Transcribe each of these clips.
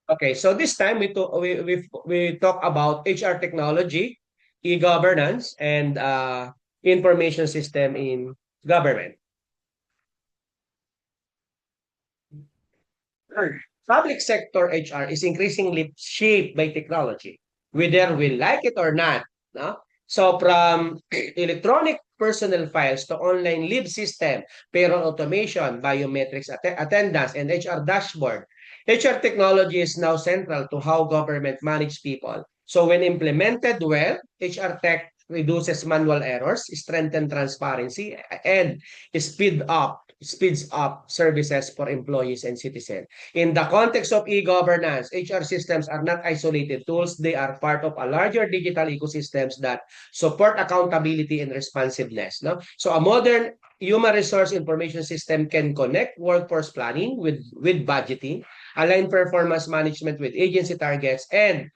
Okay, so this time we talk about HR technology, e-governance, and information system in government. Sure. Public sector HR is increasingly shaped by technology, whether we like it or not. No? So from electronic personal files to online leave system, payroll automation, biometrics, attendance, and HR dashboard, HR technology is now central to how government manage people. So when implemented well, HR tech reduces manual errors, strengthen transparency, and speeds up services for employees and citizens. In the context of e-governance, HR systems are not isolated tools. They are part of a larger digital ecosystems that support accountability and responsiveness. No? So a modern human resource information system can connect workforce planning with budgeting, align performance management with agency targets, and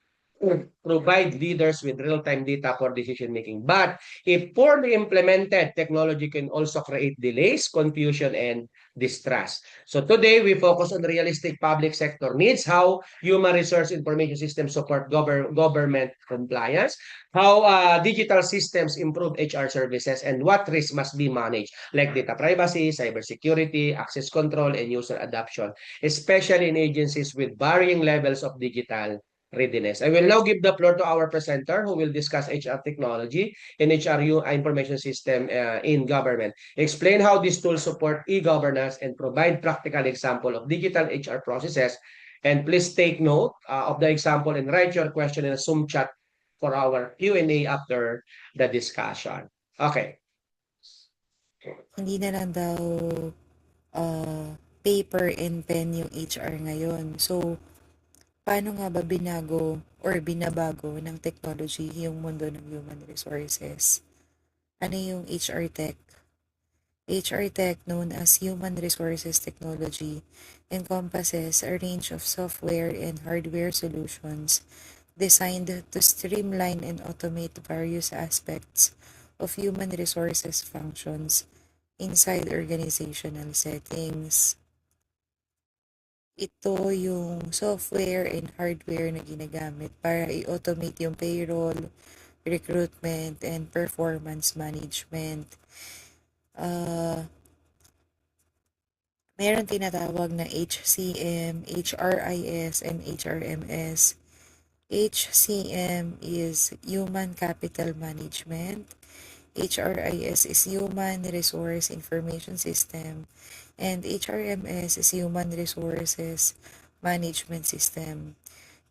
provide leaders with real-time data for decision making. But if poorly implemented, technology can also create delays, confusion, and distrust. So today, we focus on realistic public sector needs, how human resource information systems support government compliance, how digital systems improve HR services, and what risks must be managed, like data privacy, cybersecurity, access control, and user adoption, especially in agencies with varying levels of digital readiness. I will now give the floor to our presenter who will discuss HR technology and HRU information system in government. Explain how these tools support e-governance and provide practical example of digital HR processes. And please take note of the example and write your question in a Zoom chat for our Q&A after the discussion. Okay. Hindi na lang daw paper and pen yung HR ngayon. So, paano nga ba binago or binabago ng technology yung mundo ng human resources? Ano yung HR tech? HR tech, known as Human Resources Technology, encompasses a range of software and hardware solutions designed to streamline and automate various aspects of human resources functions inside organizational settings. Ito yung software and hardware na ginagamit para i-automate yung payroll, recruitment, and performance management. Meron tinatawag na HCM, HRIS, and HRMS. HCM is Human Capital Management. HRIS is Human Resource Information System. And HRMS is Human Resources Management System.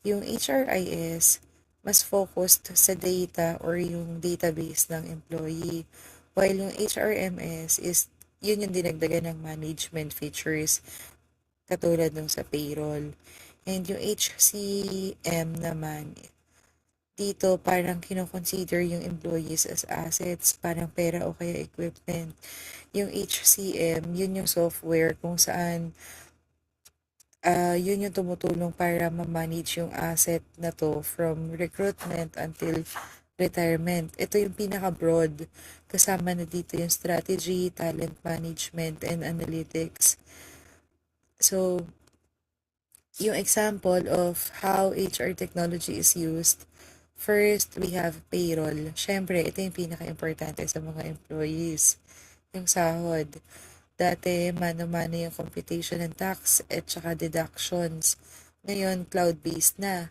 Yung HRIS, mas focused sa data or yung database ng employee. While yung HRMS is, yun yung dinagdagan ng management features katulad nung sa payroll. And yung HCM naman, dito parang kinoconsider yung employees as assets, parang pera o kaya equipment. Yung HCM, yun yung software kung saan yun yung tumutulong para ma-manage yung asset na to from recruitment until retirement. Ito yung pinaka-broad. Kasama na dito yung strategy, talent management, and analytics. So, yung example of how HR technology is used, first, we have payroll. Siyempre, ito yung pinaka-importante sa mga employees. Yung sahod. Dati, mano-mano yung computation ng tax at saka deductions. Ngayon, cloud-based na.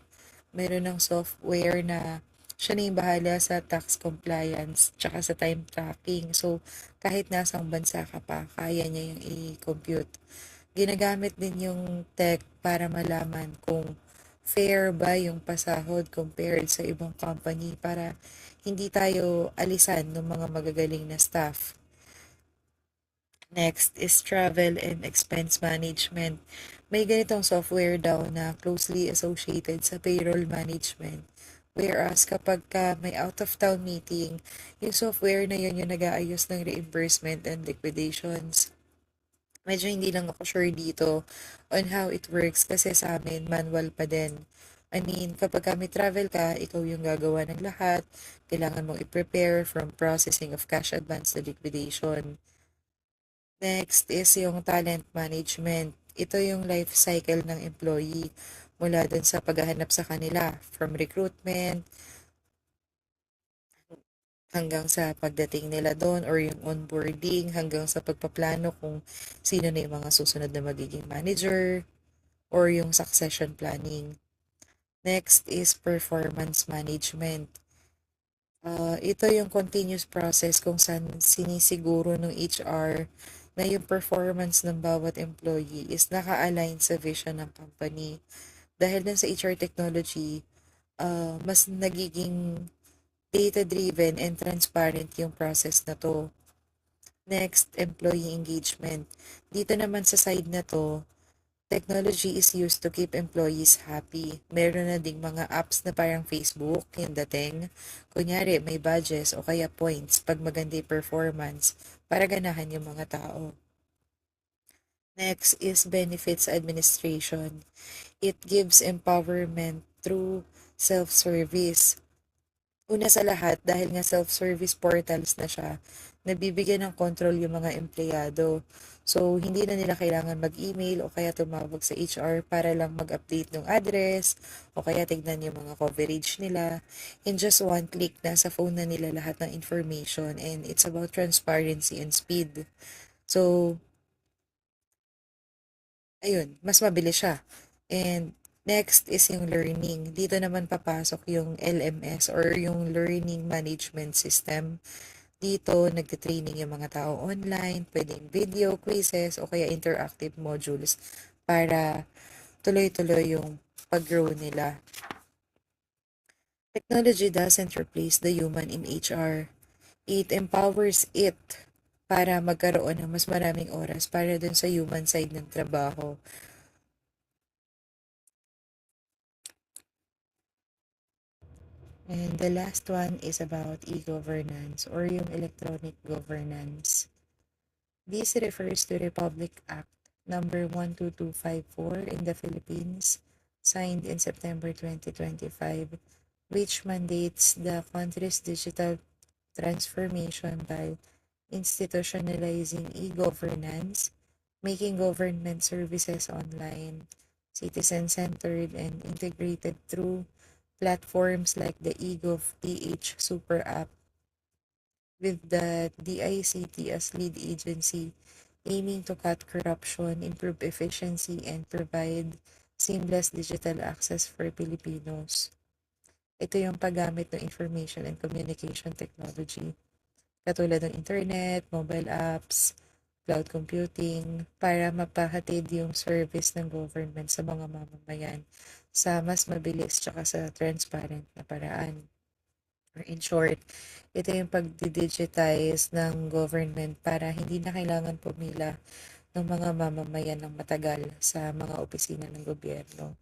Meron ng software na siya na yung bahala sa tax compliance tsaka sa time tracking. So, kahit nasang bansa ka pa, kaya niya yung i-compute. Ginagamit din yung tech para malaman kung fair ba yung pasahod compared sa ibang company para hindi tayo alisan ng mga magagaling na staff. Next is travel and expense management. May ganitong software daw na closely associated sa payroll management. Whereas kapag ka may out-of-town meeting, yung software na yun yung nag-aayos ng reimbursement and liquidations. Medyo hindi lang ako sure dito on how it works kasi sa amin manual pa din. I mean, kapag kami travel ka, ikaw yung gagawa ng lahat. Kailangan mong i-prepare from processing of cash advance to liquidation. Next is yung talent management. Ito yung life cycle ng employee. mula dun sa paghahanap sa kanila, from recruitment hanggang sa pagdating nila doon or yung onboarding hanggang sa pagpaplano kung sino na yung mga susunod na magiging manager or yung succession planning. Next is performance management. Ito yung continuous process kung saan sinisiguro ng HR na yung performance ng bawat employee is naka-align sa vision ng company. Dahil dun sa HR technology, mas nagiging data-driven and transparent yung process na to. Next, employee engagement. Dito naman sa side na to, technology is used to keep employees happy. Meron na ding mga apps na parang Facebook, yung dating. Kunyari, may badges o kaya points pag maganda yung performance para ganahan yung mga tao. Next is benefits administration. It gives empowerment through self-service. Una sa lahat, dahil nga self-service portals na siya, nabibigyan ng control yung mga empleyado. So, hindi na nila kailangan mag-email o kaya tumawag sa HR para lang mag-update ng address o kaya tignan yung mga coverage nila. In just one click, nasa phone na nila lahat ng information and it's about transparency and speed. So, ayun, mas mabilis siya. And next is yung learning. Dito naman papasok yung LMS or yung Learning Management System. Dito, nagtitraining yung mga tao online, pwedeng video, quizzes, o kaya interactive modules para tuloy-tuloy yung pag-grow nila. Technology doesn't replace the human in HR. It empowers it para magkaroon ng mas maraming oras para dun sa human side ng trabaho. And the last one is about e-governance or yung electronic governance. This refers to Republic Act number 12254 in the Philippines, signed in September 2025, which mandates the country's digital transformation by institutionalizing e-governance, making government services online, citizen-centered, and integrated through platforms like the eGov.ph Super App, with the DICT as lead agency, aiming to cut corruption, improve efficiency, and provide seamless digital access for Filipinos. Ito yung paggamit ng information and communication technology, katulad ng internet, mobile apps, cloud computing, para mapahatid yung service ng government sa mga mamamayan sa mas mabilis tsaka sa transparent na paraan. Or in short, ito yung pag-digitize ng government para hindi na kailangan pumila ng mga mamamayan ng matagal sa mga opisina ng gobyerno.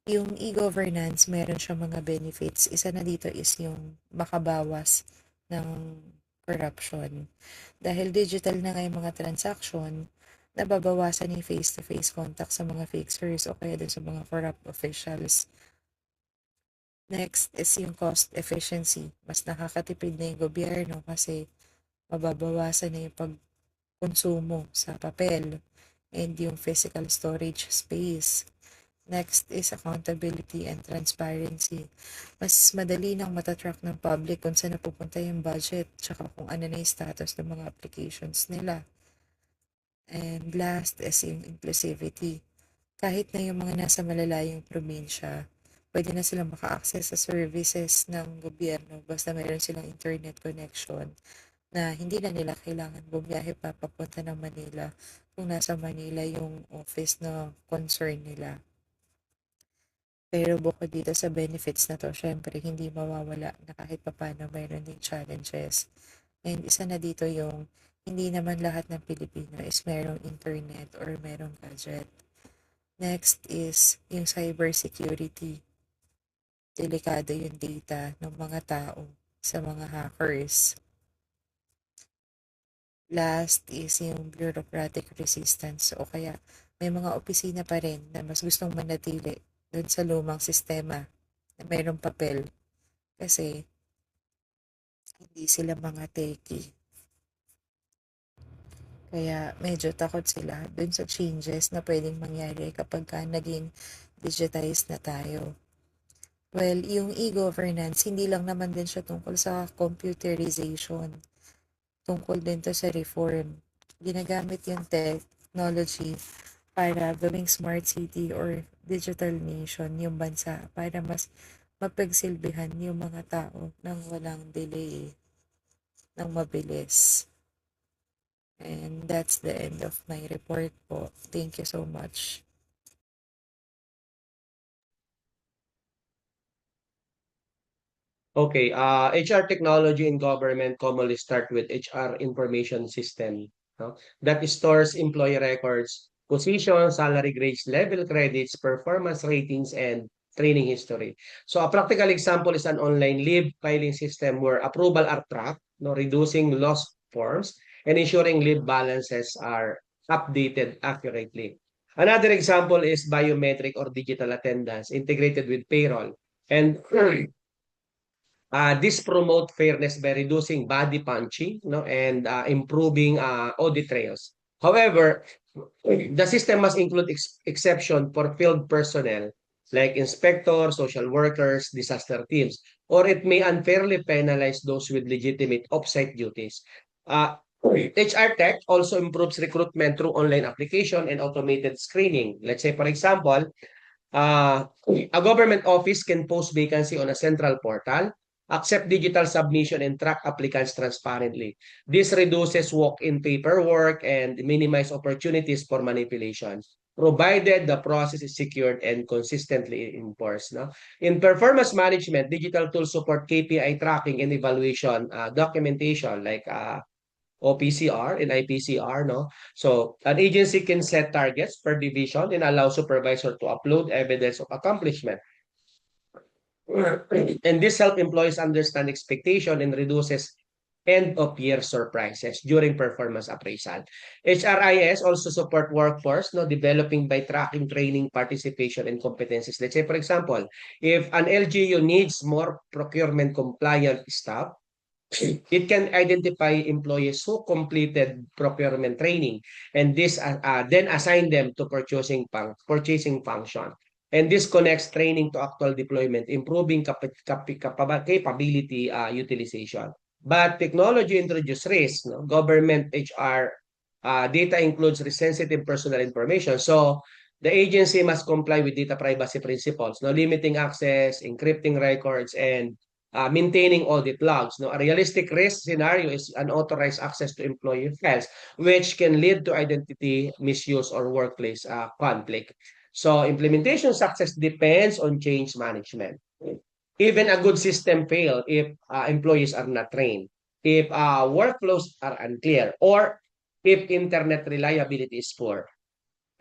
Yung e-governance, meron siya mga benefits. Isa na dito is yung makabawas ng corruption. Dahil digital na nga yung mga transaction, nababawasan yung face-to-face contact sa mga fixers o kaya din sa mga corrupt officials. Next is yung cost efficiency. Mas nakakatipid na yung gobyerno kasi mababawasan na yung pagkonsumo sa papel and yung physical storage space. Next is accountability and transparency. Mas madali nang matatrack ng public kung saan napupunta yung budget tsaka kung ano na yung status ng mga applications nila. And last is yung inclusivity. Kahit na yung mga nasa malalayong probinsya, pwede na silang maka-access sa services ng gobyerno basta mayroon silang internet connection na hindi na nila kailangan bumiyahe pa papunta ng Manila kung nasa Manila yung office na concern nila. Pero bukod dito sa benefits na to, syempre hindi mawawala na kahit papano mayroon ding challenges. And isa na dito yung hindi naman lahat ng Pilipino is merong internet or merong gadget. Next is yung cybersecurity. Delikado yung data ng mga tao sa mga hackers. Last is yung bureaucratic resistance o kaya may mga opisina pa rin na mas gustong manatili doon sa lumang sistema na mayroong papel kasi hindi sila mga techie. Kaya medyo takot sila dun sa changes na pwedeng mangyari kapag ka naging digitized na tayo. Well, yung e-governance, hindi lang naman din siya tungkol sa computerization. Tungkol din to sa reform. Ginagamit yung technology para gawing smart city or digital nation yung bansa para mas mapagsilbihan yung mga tao nang walang delay, ng mabilis. And that's the end of my report po. Thank you so much. Okay, HR technology in government commonly start with HR information system, no? That stores employee records, position, salary grades, level credits, performance ratings, and training history. So a practical example is an online leave filing system where approval are tracked, no, reducing lost forms and ensuring leave balances are updated accurately. Another example is biometric or digital attendance integrated with payroll. And this promote fairness by reducing body punching, no, and improving audit trails. However, the system must include exception for field personnel like inspectors, social workers, disaster teams, or it may unfairly penalize those with legitimate offsite duties. Uh, HR Tech also improves recruitment through online application and automated screening. Let's say, for example, a government office can post vacancy on a central portal, accept digital submission, and track applicants transparently. This reduces walk-in paperwork and minimize opportunities for manipulation, provided the process is secured and consistently enforced. No? In performance management, digital tools support KPI tracking and evaluation documentation like OPCR and IPCR, no? So an agency can set targets per division and allow supervisor to upload evidence of accomplishment. And this helps employees understand expectation and reduces end of year surprises during performance appraisal. HRIS also support workforce, no, developing by tracking training, participation, and competencies. Let's say, for example, if an LGU needs more procurement compliant staff, it can identify employees who completed procurement training and this then assign them to purchasing function. And this connects training to actual deployment, improving capability utilization. But technology introduces risk. No? Government HR data includes sensitive personal information. So the agency must comply with data privacy principles, no, limiting access, encrypting records, and maintaining audit logs. No, a realistic risk scenario is unauthorized access to employee files, which can lead to identity misuse or workplace conflict. So implementation success depends on change management. Even a good system fail if employees are not trained, if workflows are unclear, or if internet reliability is poor.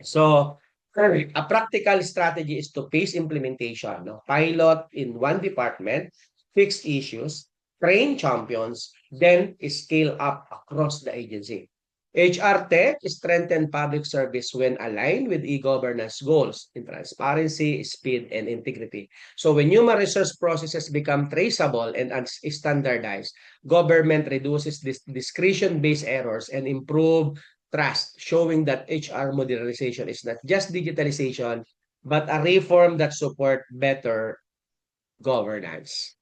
So a practical strategy is to pace implementation, no? Pilot in one department, fix issues, train champions, then scale up across the agency. HR Tech strengthen public service when aligned with e-governance goals in transparency, speed, and integrity. So when human resource processes become traceable and standardized, government reduces discretion-based errors and improve trust, showing that HR modernization is not just digitalization, but a reform that support better governance.